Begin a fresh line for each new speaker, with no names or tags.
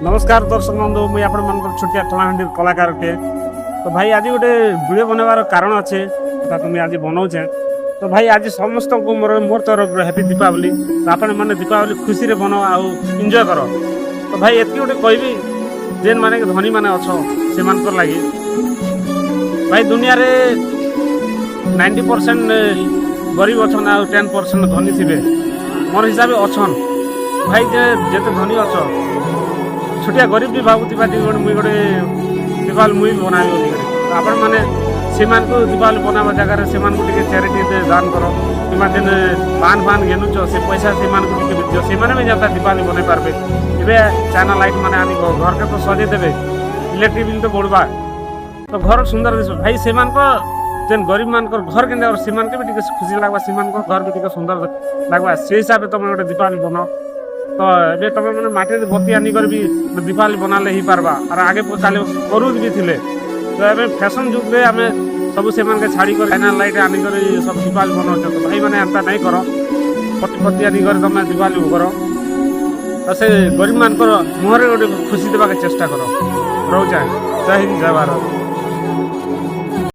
नमस्कार दर्शक बंधु मुझे आपण छोटिया कलाहांडी कलाकार टे तो भाई आज गोटे वीडियो बनवार कारण अच्छे तुम्हें आज बनाऊे तो भाई आज समस्त को मोर तरफ हैप्पी दीपावली तो आपण मैंने दीपावली खुशी रे बनाओ आउ एंजॉय करो तो भाई एतकी गोटे कहबी जेन माने धनी माने अच्छो से लगी भाई दुनिया रे 90% गरीब अच्छन आ 10% धनी थे मोर हिसाब से अच्छन भाई जेते धनी अच्छ छोटिया गरीब भी भावुवा मुई गोटे दीपावली मुई बनाई आपण मैंने से दीपावली बनावा जगह से चैरिटी दान कर कि पान फान घेनुच से पैसा से दियो से भी जाता दीपावली बनई पार्बे ए चाइना लाइट मैंने आनी घर के तो सजे देवे इलेक्ट्रिक बिल तो बढ़वा तो घर सुंदर दिश भाई से जेन गरीब मान घर के और से भी खुशी लगवा से घर भी सुंदर लगवा से हिसाब से तुम गोटे दीपावली बनाओ तो ये तुम मैंने माटी बत्ती आनिकर भी दीपावली बनाले ही पार्बा और आगे चल करू भी थे तो ये फैशन जुग में आम सब से छाड़ी कर चाइना लाइट आनिकर सब दीपावली बनाओ तो भाई मैंने एंता नहीं कर पत्ती पत्ती आनिकर तुम दीपावली कर तो से गरीब मान मुहर गोटे खुशी देवा चेष्टा कर रोचा जय हिंद जय भारत।